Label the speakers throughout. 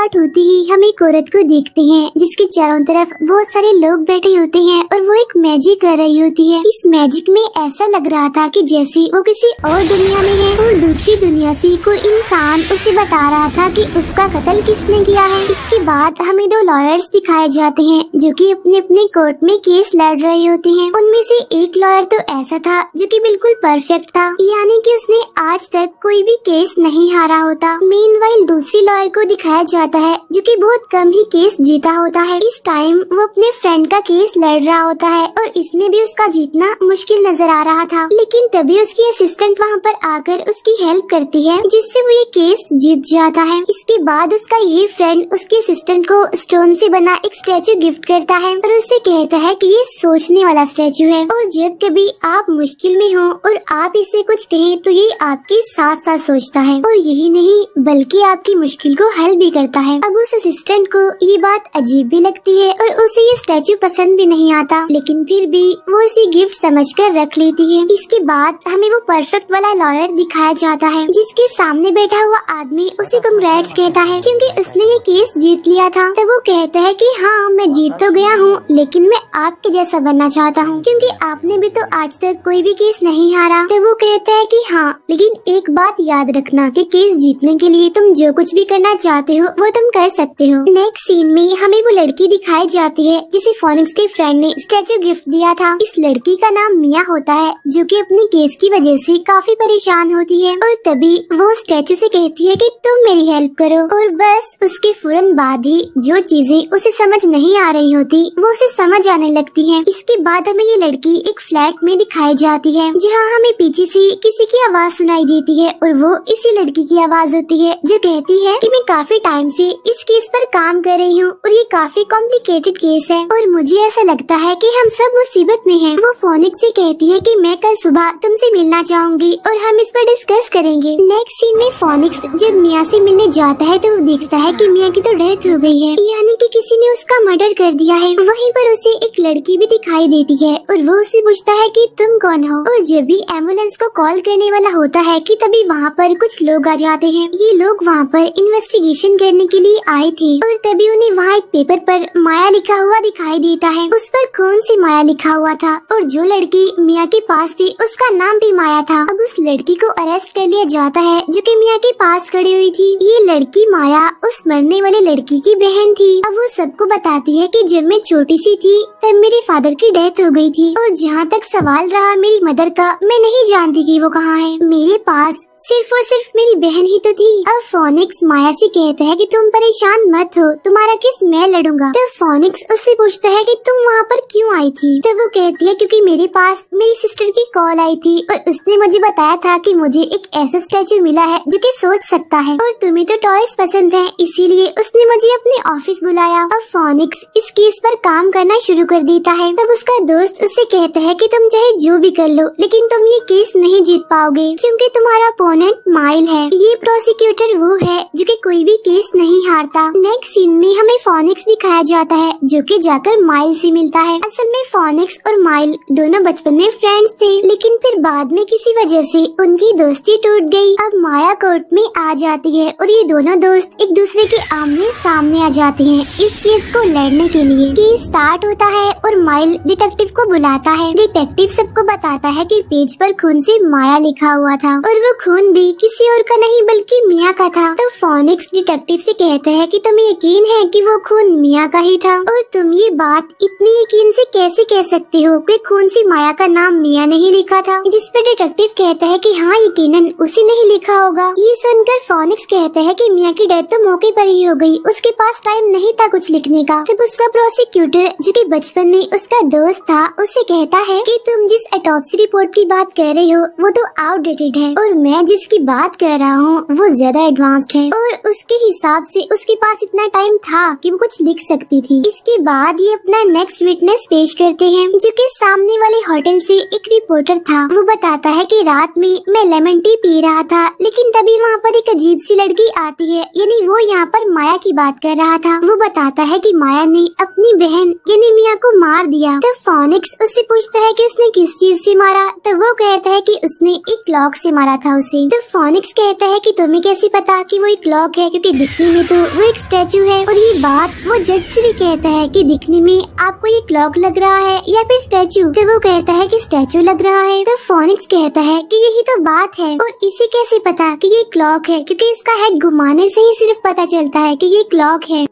Speaker 1: Start होती ही हम एक औरत को देखते हैं जिसके चारों तरफ बहुत सारे लोग बैठे होते हैं और वो एक मैजिक कर रही होती है। इस मैजिक में ऐसा लग रहा था कि जैसे वो किसी और दुनिया में है और दूसरी दुनिया से कोई इंसान उसे बता रहा था कि उसका कत्ल किसने किया है। इसके बाद हमें दो लॉयर्स दिखाए जाते हैं जो कि अपने अपने कोर्ट में केस लड़ रहे होते हैं। उनमें से एक लॉयर तो ऐसा था जो कि बिल्कुल परफेक्ट था, यानी कि उसने आज तक कोई भी केस नहीं हारा होता। मीनवाइल दूसरी लॉयर को दिखाया जाता है जो कि बहुत कम ही केस जीता होता है। इस टाइम वो अपने फ्रेंड का केस लड़ रहा होता है और इसमें भी उसका जीतना मुश्किल नजर आ रहा था, लेकिन तभी उसकी असिस्टेंट वहाँ पर आकर उसकी हेल्प करती है जिससे वो ये केस जीत जाता है। इसके बाद उसका ये फ्रेंड उसके असिस्टेंट को स्टोन से बना एक स्टैचू गिफ्ट करता है और उससे कहता है कि ये सोचने वाला स्टैचू है और जब कभी आप मुश्किल में हो और आप इसे कुछ कहें तो ये आपके साथ साथ सोचता है और यही नहीं बल्कि आपकी मुश्किल को हल भी करता है। अब उस असिस्टेंट को ये बात अजीब भी लगती है और उसे ये स्टैचू पसंद भी नहीं आता, लेकिन फिर भी वो इसे गिफ्ट समझकर रख लेती है। इसके बाद हमें वो परफेक्ट वाला लॉयर दिखाया जाता है जिसके सामने बैठा हुआ आदमी उसे कांग्रेट्स कहता है क्योंकि उसने ये केस जीत लिया था। तो वो कहता है कि हाँ मैं जीत तो गया हूँ, लेकिन मैं आपके जैसा बनना चाहता हूँ क्योंकि आपने भी तो आज तक कोई भी केस नहीं हारा। तो वो कहता है कि हाँ, लेकिन एक बात याद रखना कि केस जीतने के लिए तुम जो कुछ भी करना चाहते हो वो तुम कर सकते हो। नेक्स्ट सीन में हमें वो लड़की दिखाई जाती है जिसे फोनिक्स के फ्रेंड ने स्टैचू गिफ्ट दिया था। इस लड़की का नाम मिया होता है जो कि अपने केस की वजह से काफी परेशान होती है और तभी वो स्टैचू से कहती है कि तुम मेरी हेल्प करो और बस उसके फौरन बाद ही जो चीजें उसे समझ नहीं आ रही होती वो उसे समझ आने लगती है। इसके बाद हमें ये लड़की एक फ्लैट में दिखाई जाती है जहाँ हमें पीछे से किसी की आवाज सुनाई देती है और वो इसी लड़की की आवाज होती है जो कहती है कि मैं काफी टाइम से इस केस पर काम कर रही हूँ और ये काफी कॉम्प्लिकेटेड केस है और मुझे ऐसा लगता है कि हम सब मुसीबत में हैं। वो फोनिक्स से कहती है कि मैं कल सुबह तुमसे मिलना चाहूंगी और हम इस पर डिस्कस करेंगे। नेक्स्ट सीन में फोनिक्स जब मिया से मिलने जाता है तो वो देखता है कि मिया की तो डेथ हो गई है, यानी कि किसी ने उसका मर्डर कर दिया है। वहीं पर उसे एक लड़की भी दिखाई देती है और वो उससे पूछता है कि तुम कौन हो और जब भी एम्बुलेंस को कॉल करने वाला होता है कि तभी वहाँ पर कुछ लोग आ जाते हैं। ये लोग वहाँ पर इन्वेस्टिगेशन करने के लिए आए थे और तभी उन्हें वहाँ एक पेपर पर माया लिखा हुआ दिखाई देता है। उस पर खून से माया लिखा हुआ था और जो लड़की मिया के पास थी उसका नाम भी माया था। अब उस लड़की को अरेस्ट कर लिया जाता है जो कि मिया के पास खड़ी हुई थी। ये लड़की माया उस मरने वाली लड़की की बहन थी। अब वो सबको बताती है कि जब मैं छोटी सी थी तब मेरे फादर की डेथ हो गई थी और जहाँ तक सवाल रहा मेरी मदर का, मैं नहीं जानती कि वो कहाँ है। मेरे पास सिर्फ और सिर्फ मेरी बहन ही तो थी। अब फोनिक्स माया से कहता है कि तुम परेशान मत हो, तुम्हारा केस मैं लड़ूंगा। तो फोनिक्स उससे पूछता है कि तुम वहाँ पर क्यों आई थी। तो वो कहती है क्योंकि मेरे पास मेरी सिस्टर की कॉल आई थी और उसने मुझे बताया था कि मुझे एक ऐसा स्टैचू मिला है जो कि सोच सकता है और तुम्हें तो टॉयज पसंद है, इसीलिए उसने मुझे अपने ऑफिस बुलाया। अब फोनिक्स इस केस पर काम करना शुरू कर देता है। तब उसका दोस्त उससे कहता है कि तुम चाहे जो भी कर लो लेकिन तुम ये केस नहीं जीत पाओगे क्योंकि तुम्हारा माइल है। ये प्रोसिक्यूटर वो है जो कि कोई भी केस नहीं हारता। नेक्स्ट सीन में हमें फोनिक्स दिखाया जाता है जो कि जाकर माइल से मिलता है। असल में फोनिक्स और माइल दोनों बचपन में फ्रेंड्स थे, लेकिन फिर बाद में किसी वजह से उनकी दोस्ती टूट गई। अब माया कोर्ट में आ जाती है और ये दोनों दोस्त एक दूसरे के आमने सामने आ जाते हैं इस केस को लड़ने के लिए। केस स्टार्ट होता है और माइल डिटेक्टिव को बुलाता है। डिटेक्टिव सबको बताता है कि पेज पर खून से माया लिखा हुआ था और वो खून भी किसी और का नहीं बल्कि मिया का था। तो फोनिक्स डिटेक्टिव से कहता है कि तुम्हें यकीन है कि वो खून मिया का ही था और तुम ये बात इतनी यकीन से कैसे कह सकते हो कि खून से माया का नाम मिया नहीं लिखा था। जिस पे डिटेक्टिव कहता है कि हाँ यकीनन उसी ने ही लिखा होगा। ये सुनकर फोनिक्स कहता है कि मिया की डेथ तो मौके पर ही हो गई, उसके पास टाइम नहीं था कुछ लिखने का। तब उसका प्रोसिक्यूटर जो कि बचपन में उसका दोस्त था उससे कहता है कि तुम जिस ऑटोप्सी रिपोर्ट की बात कर रहे हो वो तो आउटडेटेड है और मैं जिसकी बात कर रहा हूँ वो ज्यादा एडवांस्ड है और उसके हिसाब से उसके पास इतना टाइम था कि वो कुछ लिख सकती थी। इसके बाद ये अपना नेक्स्ट विटनेस पेश करते हैं जो कि सामने वाले होटल से एक रिपोर्टर था। वो बताता है कि रात में मैं लेमन टी पी रहा था, लेकिन तभी वहाँ पर एक अजीब सी लड़की आती है, यानी वो यहाँ पर माया की बात कर रहा था। वो बताता है कि माया ने अपनी बहन यानी मिया को मार दिया। तो फोनिक्स उससे पूछता है कि उसने किस चीज से मारा। तो वो कहता है कि उसने एक क्लॉक से मारा था उसे। थे। तो फोनिक्स कहता है कि तुम्हें कैसे पता कि वो एक क्लॉक है, क्योंकि दिखने में तो वो एक स्टैचू है। और ये बात वो जज से भी कहता है कि दिखने में आपको ये क्लॉक लग रहा है या फिर स्टैचू। तो वो कहता है कि स्टैचू लग रहा है। तो फोनिक्स कहता है कि यही तो बात है, और इसे कैसे पता कि ये क्लॉक है, क्योंकि इसका हेड घुमाने से ही सिर्फ पता चलता है कि ये क्लॉक है।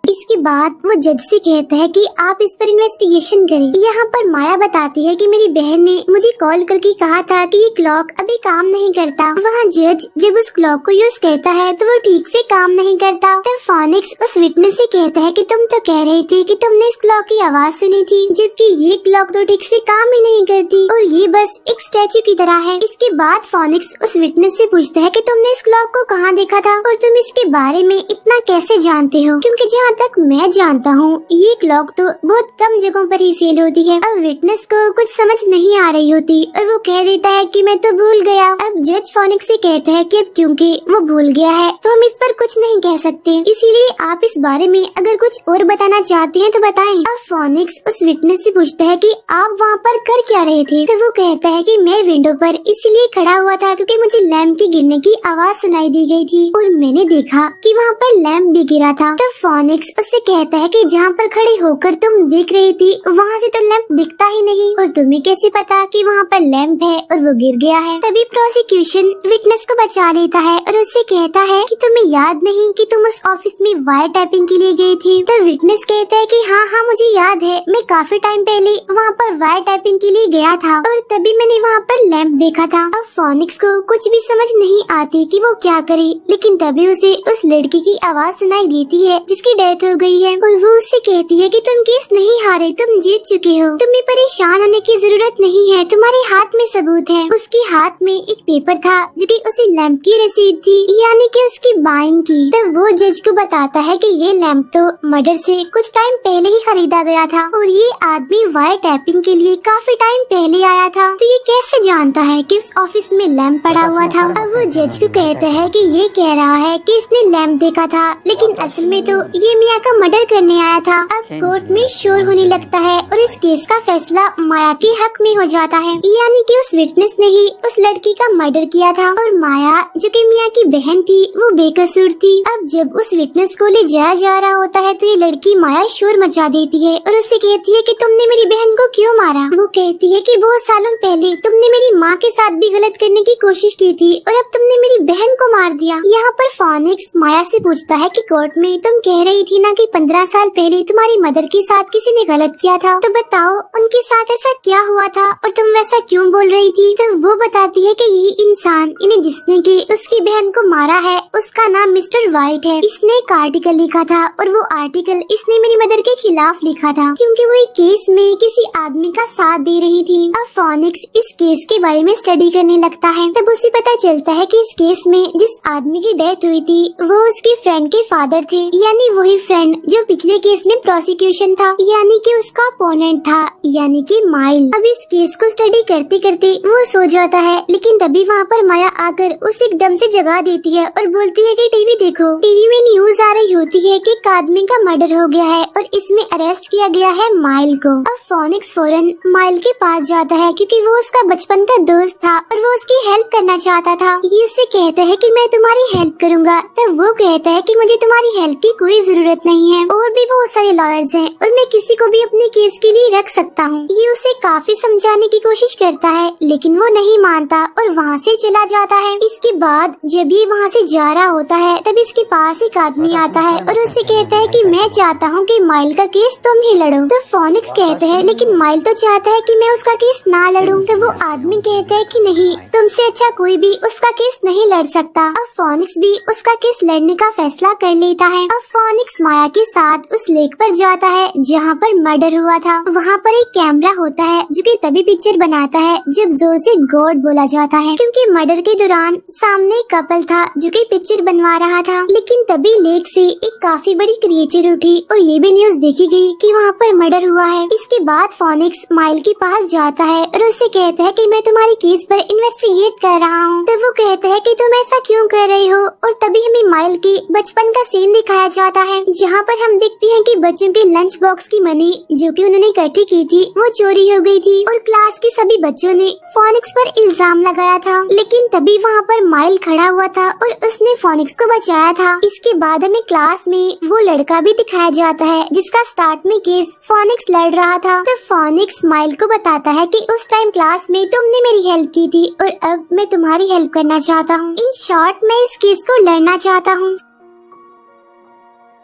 Speaker 1: इसके बाद वो जज से कहता है कि आप इस पर इन्वेस्टिगेशन करें। यहाँ पर माया बताती है कि मेरी बहन ने मुझे कॉल करके कहा था कि ये क्लॉक अभी काम नहीं करता। वहाँ जज जब उस क्लॉक को यूज करता है तो वो ठीक से काम नहीं करता। तब फोनिक्स उस विटनेस से कहता है कि तुम तो कह रहे थे कि तुमने इस क्लॉक की आवाज सुनी थी, जबकि ये क्लॉक तो ठीक से काम ही नहीं करती और ये बस एक स्टैचू की तरह है। इसके बाद फोनिक्स उस विटनेस से पूछता है कि तुमने इस क्लॉक को कहाँ देखा था और तुम इसके बारे में इतना कैसे जानते हो, क्योंकि जहाँ तक मैं जानता हूँ ये क्लॉक तो बहुत कम जगहों पर ही सेल होती है। अब विटनेस को कुछ समझ नहीं आ रही होती और वो कह देता है कि मैं तो भूल गया। अब जज फोनिक्स से कहता है कि अब क्योंकि वो भूल गया है तो हम इस पर कुछ नहीं कह सकते, इसीलिए आप इस बारे में अगर कुछ और बताना चाहते हैं तो बताएं। अब फोनिक्स उस विटनेस से पूछता है कि आप वहाँ पर कर क्या रहे थे। तो वो कहता है कि मैं विंडो पर इसलिए खड़ा हुआ था क्योंकि मुझे लैंप के गिरने की आवाज सुनाई दी गई थी और मैंने देखा कि वहाँ पर लैंप भी गिरा था। तो फोनिक्स उससे कहता है कि जहाँ पर खड़े होकर तुम देख रही थी वहाँ से तो लैंप दिखता ही नहीं, और तुम्हें कैसे पता कि वहाँ पर लैंप है और वो गिर गया है। तभी प्रोसिक्यूशन विटनेस को बचा लेता है और उससे कहता है कि तुम्हें याद नहीं कि तुम उस ऑफिस में वायर टाइपिंग के लिए गई थी। तो विटनेस कहता है कि हाँ मुझे याद है, मैं काफी टाइम पहले वहाँ पर वायर टाइपिंग के लिए गया था और तभी मैंने वहाँ पर लैंप देखा था। अब फोनिक्स को कुछ भी समझ नहीं आती कि वो क्या करे, लेकिन तभी उसे उस लड़की की आवाज सुनाई देती है जिसकी डेथ हो गई है और वो उससे कहती है कि तुम केस नहीं हारे, तुम जीत चुके हो, तुम्हें परेशान होने की जरूरत नहीं है, तुम्हारे हाथ में सबूत है। उसके हाथ में एक पेपर था जो कि उसे लैंप की रसीद थी, यानी कि उसकी बाइंग की। तब वो जज को बताता है कि ये लैंप तो मर्डर से कुछ टाइम पहले ही खरीदा गया था और ये आदमी वायर टैपिंग के लिए काफी टाइम पहले आया था, तो ये कैसे जानता है कि उस ऑफिस में लैंप पड़ा हुआ था। अब वो जज को कहता है कि ये कह रहा है कि इसने लैंप देखा था, लेकिन असल में तो ये मिया का मर्डर करने आया था। अब कोर्ट में शोर होने लगता है और इस केस का फैसला माया के हक में हो जाता है, यानी कि उस विटनेस ने ही उस लड़की का मर्डर किया था और माया जो कि मिया की बहन थी वो बेकसूर थी। अब जब उस विटनेस को ले जाया जा रहा होता है तो ये लड़की माया शोर मचा देती है और उससे कहती है कि तुमने मेरी बहन को क्यों मारा। वो कहती है कि बहुत सालों पहले तुमने मेरी माँ के साथ भी गलत करने की कोशिश की थी और अब तुमने मेरी बहन को मार दिया। यहाँ पर फोनिक्स माया से पूछता है कि कोर्ट में तुम कह रही थी ना कि 15 साल पहले तुम्हारी मदर के साथ किसी ने गलत किया था, तो बताओ उनके साथ ऐसा क्या हुआ था और तुम वैसा क्यों बोल रही थी। तो वो बताती है कि ये इंसान इन्हें जिसने की उसकी बहन को मारा है उसका नाम मिस्टर वाइट है। इसने एक आर्टिकल लिखा था और वो आर्टिकल इसने मेरी मदर के खिलाफ लिखा था क्योंकि वो एक केस में किसी आदमी का साथ दे रही थी। अब फोनिक्स इस केस के बारे में स्टडी करने लगता है। तब उसे पता चलता है कि इस केस में जिस आदमी की डेथ हुई थी वो उसके फ्रेंड के फादर थे, यानी वही फ्रेंड जो पिछले केस में प्रोसिक्यूशन था, यानी कि उसका अपोनेंट था, यानी कि माइल। अब इस केस को स्टडी करते करते वो सो जाता है, लेकिन तभी वहाँ पर माया आकर उसे एकदम से जगा देती है और बोलती है कि टीवी देखो। टीवी में न्यूज आ रही होती है कि एक आदमी का मर्डर हो गया है और इसमें अरेस्ट किया गया है माइल को। अब फोनिक्स फौरन माइल के पास जाता है क्योंकि वो उसका बचपन का दोस्त था और वो उसकी हेल्प करना चाहता था। ये उससे कहता है कि मैं तुम्हारी हेल्प करूँगा। तब वो कहता है कि मुझे तुम्हारी हेल्प की कोई जरूरत नहीं है, और भी बहुत सारे लॉयर्स हैं और मैं किसी को भी अपने केस के लिए रख सकता हूँ। ये उसे काफी समझाने की कोशिश करता है, लेकिन वो नहीं मानता और वहाँ से चला जाता है। इसके बाद जब ये वहाँ से जा रहा होता है तब इसके पास एक आदमी आता है और उससे कहता है कि मैं चाहता हूँ कि माइल का केस तुम ही लड़ो। तो फोनिक्स कहता है लेकिन माइल तो चाहता है कि मैं उसका केस ना लड़ूं। तो वो आदमी कहता है कि नहीं, तुमसे अच्छा कोई भी उसका केस नहीं लड़ सकता। अब फोनिक्स भी उसका केस लड़ने का फैसला कर लेता है। अब फोनिक्स माया के साथ उस लेक पर जाता है जहाँ पर मर्डर हुआ था। वहाँ पर एक कैमरा होता है जो कि तभी पिक्चर बनाता है जब जोर से गॉड बोला जाता है, क्योंकि मर्डर के दौरान सामने एक कपल था जो कि पिक्चर बनवा रहा था। लेकिन तभी लेक से एक काफी बड़ी क्रिएचर उठी और ये भी न्यूज देखी गई कि वहाँ पर मर्डर हुआ है। इसके बाद फोनिक्स माइल के पास जाता है और उससे कहता है कि मैं तुम्हारी केस पर इन्वेस्टिगेट कर रहा हूँ। तो वो कहता है कि तुम ऐसा क्यों कर रही हो, और तभी हमें माइल के बचपन का सीन दिखाया जाता है जहाँ पर हम देखते हैं कि बच्चों के लंच बॉक्स की मनी जो कि उन्होंने इकट्ठी की थी वो चोरी हो गई थी और क्लास के सभी बच्चों ने फोनिक्स पर इल्जाम लगाया था। लेकिन तभी वहाँ पर माइल खड़ा हुआ था और उसने फोनिक्स को बचाया था। इसके बाद हमें क्लास में वो लड़का भी दिखाया जाता है जिसका स्टार्ट में केस फोनिक्स लड़ रहा था। तो फोनिक्स माइल को बताता है कि उस टाइम क्लास में तुमने मेरी हेल्प की थी और अब मैं तुम्हारी हेल्प करना चाहता हूँ। इन शॉर्ट मैं इस केस को लड़ना चाहता हूँ।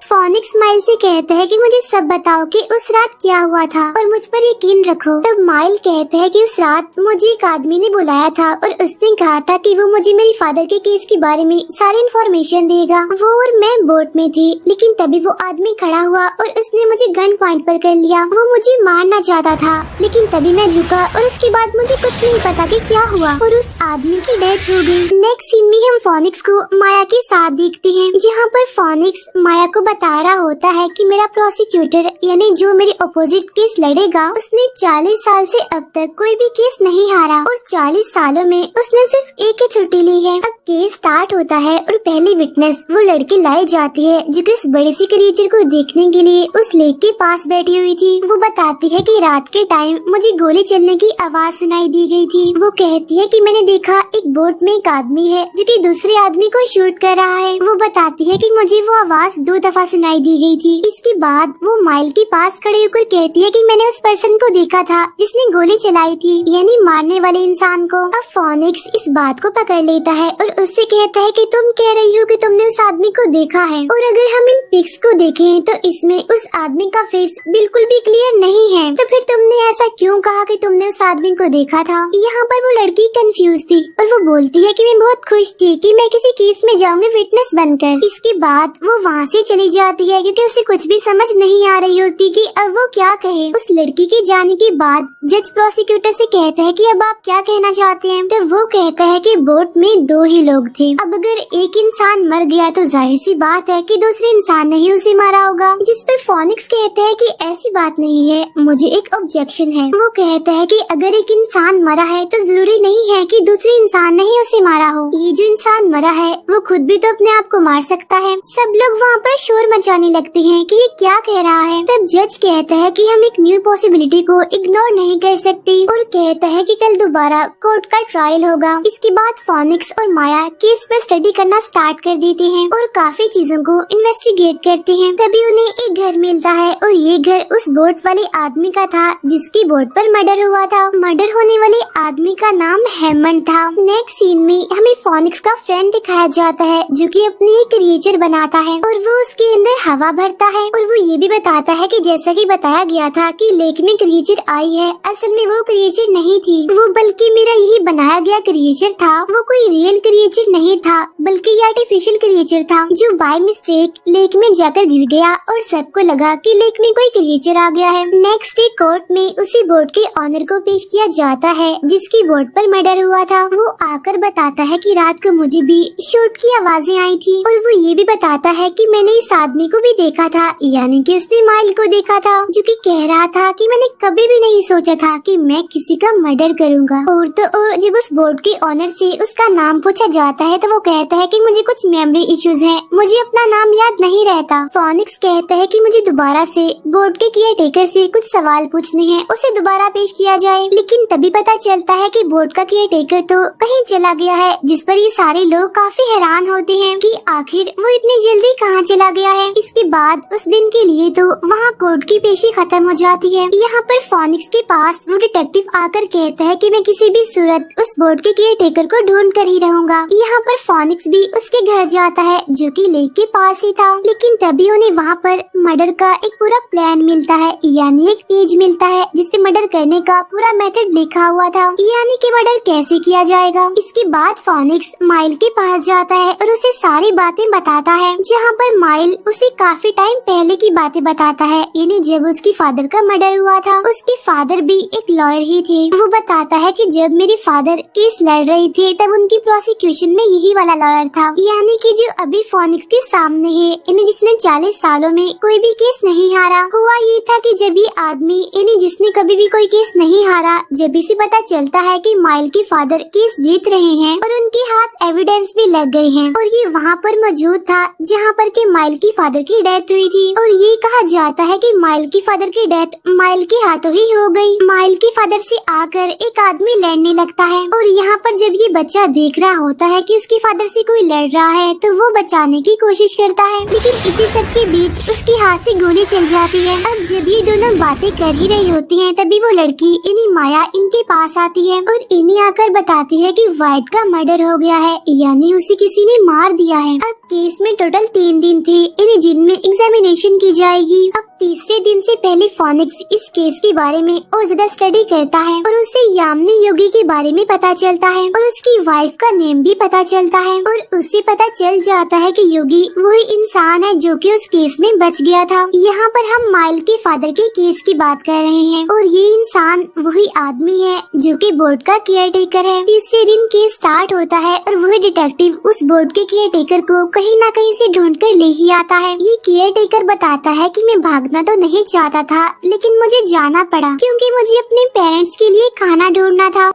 Speaker 1: फोनिक्स माइल से कहता है कि मुझे सब बताओ कि उस रात क्या हुआ था और मुझ पर यकीन रखो। तब माइल कहता है कि उस रात मुझे एक आदमी ने बुलाया था और उसने कहा था कि वो मुझे मेरी फादर के केस के बारे में सारी इन्फॉर्मेशन देगा। वो और मैं बोट में थी, लेकिन तभी वो आदमी खड़ा हुआ और उसने मुझे गन पॉइंट पर कर लिया। वो मुझे मारना चाहता था, लेकिन तभी मैं झुका और उसके बाद मुझे कुछ नहीं पता कि क्या हुआ और उस आदमी की डेथ हो गई। नेक्स्ट सीन में हम फोनिक्स को माया के साथ देखते हैं, जहाँ पर फोनिक्स माया को बता रहा होता है कि मेरा प्रोसिक्यूटर यानी जो मेरे अपोजिट केस लड़ेगा उसने 40 साल से अब तक कोई भी केस नहीं हारा और 40 सालों में उसने सिर्फ एक ही छुट्टी ली है। अब केस स्टार्ट होता है और पहली विटनेस वो लड़की लाई जाती है जो कि उस बड़ी सी क्रिएचर को देखने के लिए उस लेक के पास बैठी हुई थी। वो बताती है कि रात के टाइम मुझे गोली चलने की आवाज सुनाई दी गई थी। वो कहती है कि मैंने देखा एक बोट में एक आदमी है जो कि दूसरे आदमी को शूट कर रहा है। वो बताती है कि मुझे वो आवाज 2 दफा सुनाई दी गई थी। इसके बाद वो माइल के पास खड़े होकर कहती है कि मैंने उस पर्सन को देखा था जिसने गोली चलाई थी, यानी मारने वाले इंसान को। अब फोनिक्स इस बात को पकड़ लेता है और उससे कहता है कि तुम कह रही हो कि तुमने उस आदमी को देखा है, और अगर हम इन पिक्स को देखें तो इसमें उस आदमी का फेस बिल्कुल भी क्लियर नहीं है। तो फिर तुमने ऐसा क्यों कहा कि तुमने उस आदमी को देखा था? यहाँ पर वो लड़की कंफ्यूज थी और वो बोलती है कि मैं बहुत खुश थी कि मैं किसी केस में जाऊंगी विटनेस बनकर। इसके बाद वो वहाँ से चली जाती है क्योंकि उसे कुछ भी समझ नहीं आ रही होती कि अब वो क्या कहे। उस लड़की के जाने के बाद जज प्रोसिक्यूटर से कहता है कि अब आप क्या कहना चाहते हैं? तो वो कहता है कि बोट में 2 ही लोग थे। अब अगर एक इंसान मर गया तो जाहिर सी बात है कि दूसरे इंसान ने ही उसे मारा होगा। जिस पर फोनिक्स कहता है कि ऐसी बात नहीं है, मुझे एक ऑब्जेक्शन है। वो कहता है कि अगर एक इंसान मरा है तो जरूरी नहीं है कि दूसरे इंसान ने ही उसे मारा हो। ये जो इंसान मरा है वो खुद भी तो अपने आप को मार सकता है। सब लोग वहाँ पर शोर मचाने लगते हैं कि ये क्या कह रहा है। तब जज कहता है कि हम एक न्यू पॉसिबिलिटी को इग्नोर नहीं कर सकते और कहता है कि कल दोबारा कोर्ट का ट्रायल होगा। इसके बाद फोनिक्स और माया केस पर स्टडी करना स्टार्ट कर देते हैं और काफी चीजों को इन्वेस्टिगेट करते हैं। तभी उन्हें एक घर मिलता है और ये घर उस बोट वाले आदमी का था जिसकी बोट पर मर्डर हुआ था। मर्डर होने वाले आदमी का नाम हेमंड था। नेक्स्ट सीन में हमें फोनिक्स का फ्रेंड दिखाया जाता है जो कि अपनी एक क्रिएचर बनाता है और वो उसके अंदर हवा भरता है और वो ये भी बताता है कि जैसा कि बताया गया था कि लेक में क्रिएचर आई है, असल में वो क्रिएचर नहीं थी, वो बल्कि मेरा यही बनाया गया क्रिएचर था। वो कोई रियल क्रिएचर नहीं था बल्कि ये आर्टिफिशियल क्रिएचर था जो बाय मिस्टेक लेक में जाकर गिर गया और सबको लगा कि लेक में कोई क्रिएचर आ गया है। नेक्स्ट डे कोर्ट में उसी बोट के ऑनर को पेश किया जाता है जिसकी बोट पर मर्डर हुआ था। वो आकर बताता है कि रात को मुझे भी शूट की आवाजें आई थी और वो ये भी बताता है कि मैंने इस आदमी को भी देखा था, यानी कि उसने माइल को देखा था जो कि कह रहा था कि मैंने कभी भी नहीं सोचा था कि मैं किसी का मर्डर करूंगा। और तो और जब उस बोट के ऑनर से उसका नाम पूछा जाता है तो वो कहता है कि मुझे कुछ मेमोरी इश्यूज हैं, मुझे अपना नाम याद नहीं रहता। फोनिक्स कहता है कि मुझे दोबारा से बोट के केयरटेकर से कुछ सवाल पूछने हैं, उसे दोबारा पेश किया जाए। लेकिन तभी पता चलता है कि बोट का केयरटेकर तो कहीं चला गया है, जिस पर ये सारे लोग काफी हैरान होते हैं कि आखिर वो इतनी जल्दी कहाँ चला गया है। इसके बाद उस दिन के लिए तो वहाँ कोर्ट की पेशी खत्म हो जाती है। यहाँ पर फोनिक्स के पास वो डिटेक्टिव आकर कहता है कि मैं किसी भी सूरत उस बोट के केयरटेकर को ढूंढ कर ही रहूंगा। यहाँ पर फोनिक्स भी उसके घर जाता है जो कि लेक के पास ही था, लेकिन तभी उन्हें वहाँ पर मर्डर का एक पूरा प्लान मिलता है, यानी एक पेज मिलता है जिसपे मर्डर करने का पूरा मेथड लिखा हुआ था, यानी कि मर्डर कैसे किया जाएगा। इसके बाद फोनिक्स माइल के पास जाता है और उसे सारी बातें बताता है, जहाँ पर माइल उसे काफी टाइम पहले की बातें बताता है, यानी जब उसकी फादर का मर्डर हुआ था। उसके फादर भी एक लॉयर ही थे। वो बताता है कि जब मेरे फादर केस लड़ रहे थे तब उनकी प्रोसिक्यूशन में यही वाला लॉयर था, यानी कि जो अभी फोनिक्स के सामने है, यानी जिसने 40 सालों में कोई भी केस नहीं हारा। हुआ ये था कि जब ये आदमी यानी जिसने कभी भी कोई केस नहीं हारा, जब इसे पता चलता है कि माइल के फादर केस जीत रहे हैं और उनके हाथ एविडेंस भी लग गए हैं, और ये वहाँ पर मौजूद था जहाँ पर के माइल की की फादर की डेथ हुई थी और ये कहा जाता है कि माइल की फादर की डेथ माइल के हाथों ही हो गई। माइल के फादर से आकर एक आदमी लड़ने लगता है और यहाँ पर जब ये बच्चा देख रहा होता है कि उसके फादर से कोई लड़ रहा है तो वो बचाने की कोशिश करता है, लेकिन इसी सब के बीच उसके हाथ से गोली चल जाती है। अब जब ये दोनों बातें कर ही रही होती हैं तभी वो लड़की यानी माया इनके पास आती है और इन्हें आकर बताती है कि वाइट का मर्डर हो गया है, यानी उसे किसी ने मार दिया है। अब केस में टोटल 3 दिन थे, इन्हें जिनमें एग्जामिनेशन की जाएगी। अब तीसरे दिन से पहले फोनिक्स इस केस के बारे में और ज्यादा स्टडी करता है और उसे यामिनी योगी के बारे में पता चलता है और उसकी वाइफ का नेम भी पता चलता है और उसे पता चल जाता है कि योगी वही इंसान है जो कि उस केस में बच गया था। यहाँ पर हम माइल के फादर के केस की बात कर रहे हैं और ये इंसान वही आदमी है जो कि बोर्ड का केयर टेकर है। तीसरे दिन केस स्टार्ट होता है और वही डिटेक्टिव उस बोर्ड के केयर टेकर को कहीं न कहीं से ढूंढ कर ले ही आता है। ये केयर टेकर बताता है कि मैं भागना तो नहीं चाहता था लेकिन मुझे जाना पड़ा क्योंकि मुझे अपने पेरेंट्स के लिए खाना ढूंढना था।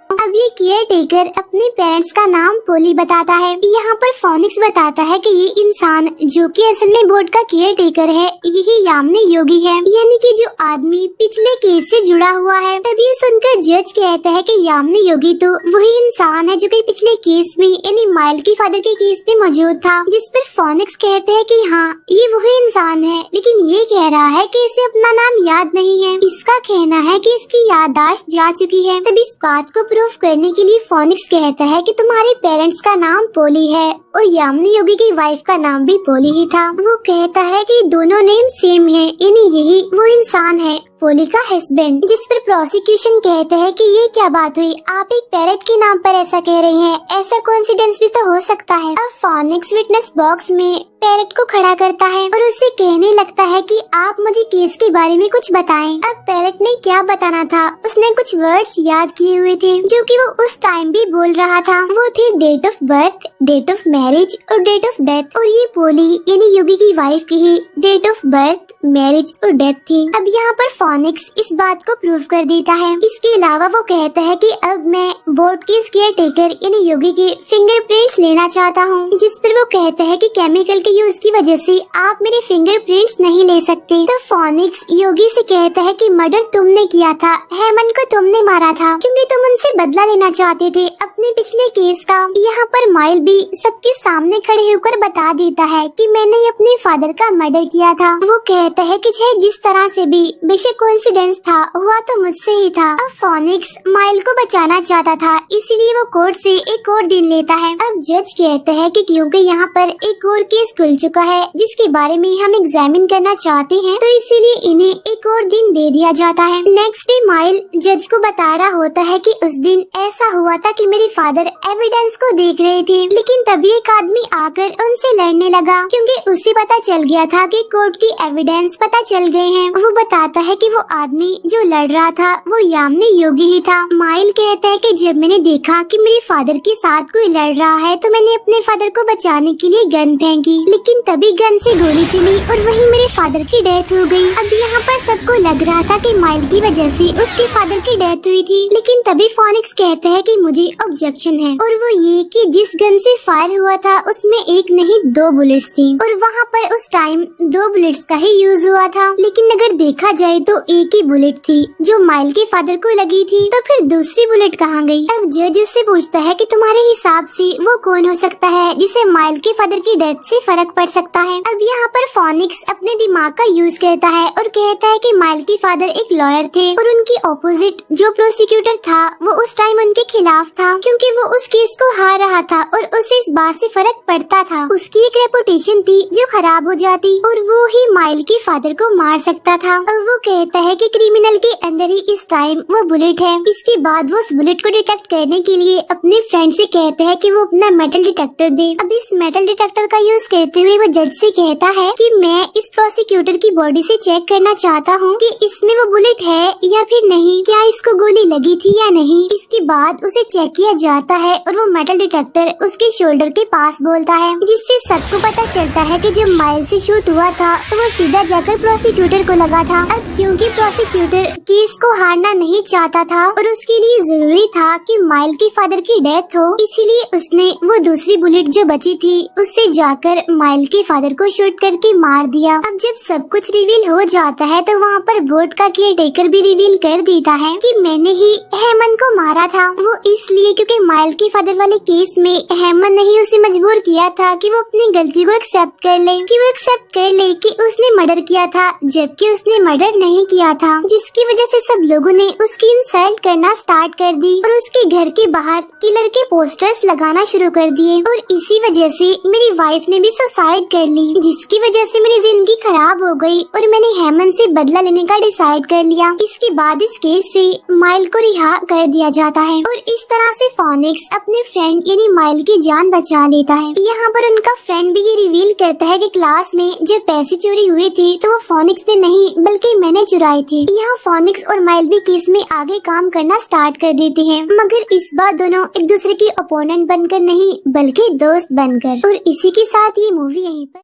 Speaker 1: अब ये केयर टेकर अपने पेरेंट्स का नाम पोली बताता है। यहाँ पर फोनिक्स बताता है कि ये इंसान जो कि असल में बोर्ड का केयर टेकर है यही यामिनी योगी है, यानी कि जो आदमी पिछले केस से जुड़ा हुआ है। तभी सुनकर जज कहता है कि यामिनी योगी तो वही इंसान है जो कि पिछले केस में यानी माइल की फादर के केस में मौजूद था। जिस पर फोनिक्स कहते हैं कि हाँ ये वही इंसान है, लेकिन ये कह रहा है कि इसे अपना नाम याद नहीं है। इसका कहना है कि इसकी याददाश्त जा चुकी है। तभी इस बात को प्रूफ करने के लिए फोनिक्स कहता है कि तुम्हारे पेरेंट्स का नाम पोली है और यामिनी योगी की वाइफ का नाम भी पोली ही था। वो कहता है कि दोनों नेम सेम है, यानी यही वो इंसान है पोली का हस्बैंड। जिस पर प्रोसिक्यूशन कहते हैं कि ये क्या बात हुई, आप एक पैरट के नाम पर ऐसा कह रहे हैं, ऐसा कोइंसिडेंस भी तो हो सकता है। अब फोनिक्स विटनेस बॉक्स में पैरट को खड़ा करता है और उससे कहने लगता है कि आप मुझे केस के बारे में कुछ बताएं। अब पैरट ने क्या बताना था, उसने कुछ वर्ड्स याद किए हुए थे जो कि वो उस टाइम भी बोल रहा था। वो थे date of birth, date of marriage और डेट ऑफ डेथ। और ये पोली यानी योगी की वाइफ की ही डेट ऑफ बर्थ, मैरिज और डेथ थी। अब यहाँ पर फोनिक्स इस बात को प्रूव कर देता है। इसके अलावा वो कहता है कि अब मैं बोर्ड के केयर टेकर यानी योगी के फिंगरप्रिंट्स लेना चाहता हूँ। जिस पर वो कहता है कि केमिकल के यूज की वजह से आप मेरे फिंगरप्रिंट्स नहीं ले सकते। तो फोनिक्स योगी से कहता है कि मर्डर तुमने किया था, हेमंत को तुमने मारा था क्योंकि तुम उनसे बदला लेना चाहते थे अपने पिछले केस का। यहाँ पर माइल भी सबके सामने खड़े होकर बता देता है कि मैंने अपने फादर का मर्डर किया था। वो कहता है कि चाहे जिस तरह से भी बेशक कोइंसिडेंस था, हुआ तो मुझसे ही था। अब फोनिक्स माइल को बचाना चाहता था, इसीलिए वो कोर्ट से एक और दिन लेता है। अब जज कहता है कि क्योंकि यहाँ पर एक और केस खुल चुका है जिसके बारे में हम एग्जामिन करना चाहते हैं, तो इसीलिए इन्हें एक और दिन दे दिया जाता है। नेक्स्ट डे माइल जज को बता रहा होता है कि उस दिन ऐसा हुआ था कि मेरे फादर एविडेंस को देख रहे थे, लेकिन तभी एक आदमी आकर उनसे लड़ने लगा क्योंकि उसे पता चल गया था कि कोर्ट की एविडेंस पता चल गए हैं। वो बताता है कि वो आदमी जो लड़ रहा था वो यामिनी योगी ही था। माइल कहता है कि जब मैंने देखा कि मेरे फादर के साथ कोई लड़ रहा है तो मैंने अपने फादर को बचाने के लिए गन फेंकी, लेकिन तभी गन से गोली चली और वही मेरे फादर की डेथ हो गई। अब यहाँ पर सबको लग रहा था कि माइल की वजह से उसके फादर की डेथ हुई थी, लेकिन तभी फोनिक्स कहता है कि मुझे ऑब्जेक्शन है, और वो ये कि जिस गन से फायर हुआ था उसमें एक नहीं 2 बुलेट्स थी और वहाँ पर उस टाइम 2 बुलेट्स का ही यूज हुआ था। लेकिन अगर देखा जाए तो एक ही बुलेट थी जो माइल के फादर को लगी थी, तो फिर दूसरी बुलेट कहाँ गई? अब जज उससे पूछता है कि तुम्हारे हिसाब से वो कौन हो सकता है जिसे माइल के फादर की डेथ से फर्क पड़ सकता है? अब यहाँ पर फोनिक्स अपने दिमाग का यूज करता है और कहता है कि माइल के फादर एक लॉयर थे और उनकी ऑपोजिट जो प्रोसिक्यूटर था वो उस टाइम उनके खिलाफ था क्योंकि वो उस केस को हार रहा था और उसे इस बात से फर्क पड़ता था। उसकी एक रेपुटेशन थी जो खराब हो जाती और वो ही माइल के फादर को मार सकता था। और वो कहता है कि क्रिमिनल के अंदर ही इस टाइम वो बुलेट है। इसके बाद वो उस बुलेट को डिटेक्ट करने के लिए अपने फ्रेंड से कहता है कि वो अपना मेटल डिटेक्टर दे। अब इस मेटल डिटेक्टर का यूज करते हुए वो जज से कहता है कि मैं इस प्रोसिक्यूटर की बॉडी से चेक करना चाहता हूँ कि इसमें वो बुलेट है या फिर नहीं, क्या इसको गोली लगी थी या नहीं। इसके बाद उसे चेक किया जाता है और वो मेटल डिटेक्टर उसके शोल्डर के पास बोलता है, जिससे सबको पता चलता है कि जब माइल से शूट हुआ था तो वो सीधा जाकर प्रोसिक्यूटर को लगा था। अब क्योंकि प्रोसिक्यूटर केस को हारना नहीं चाहता था और उसके लिए जरूरी था कि माइल के फादर की डेथ हो, इसीलिए उसने वो दूसरी बुलेट जो बची थी उससे जाकर माइल के फादर को शूट करके मार दिया। अब जब सब कुछ रिवील हो जाता है तो वहाँ पर बोर्ड का केयर टेकर भी रिवील कर देता है कि मैंने ही हेमन को मारा था। वो इसलिए क्योंकि माइल के फादर वाले केस में हेमन ने ही उसे मजबूर किया था कि वो अपनी गलती को एक्सेप्ट कर ले कि उसने मर्डर किया था, जबकि उसने मर्डर नहीं किया था, जिसकी वजह से सब लोगों ने उसकी इंसल्ट करना स्टार्ट कर दी और उसके घर के बाहर किलर के पोस्टर्स लगाना शुरू कर दिए। और इसी वजह से मेरी वाइफ ने भी सुसाइड कर ली, जिसकी वजह से मेरी जिंदगी खराब हो गई और मैंने हेमन से बदला लेने का डिसाइड कर लिया। इसके बाद इस केस से माइल को रिहा कर दिया जाता है और इस तरह से फोनिक्स अपने फ्रेंड यानी माइल की जान बचा लेता है। यहाँ पर उनका फ्रेंड भी ये रिवील करता है कि क्लास में जब पैसे चोरी हुए थे तो वो फोनिक्स ने नहीं बल्कि मैंने चुराए थे। यहाँ फोनिक्स और माइल भी केस में आगे काम करना स्टार्ट कर देते हैं, मगर इस बार दोनों एक दूसरे के ओपोनेंट बनकर नहीं बल्कि दोस्त बनकर। और इसी के साथ ये मूवी यहीं पर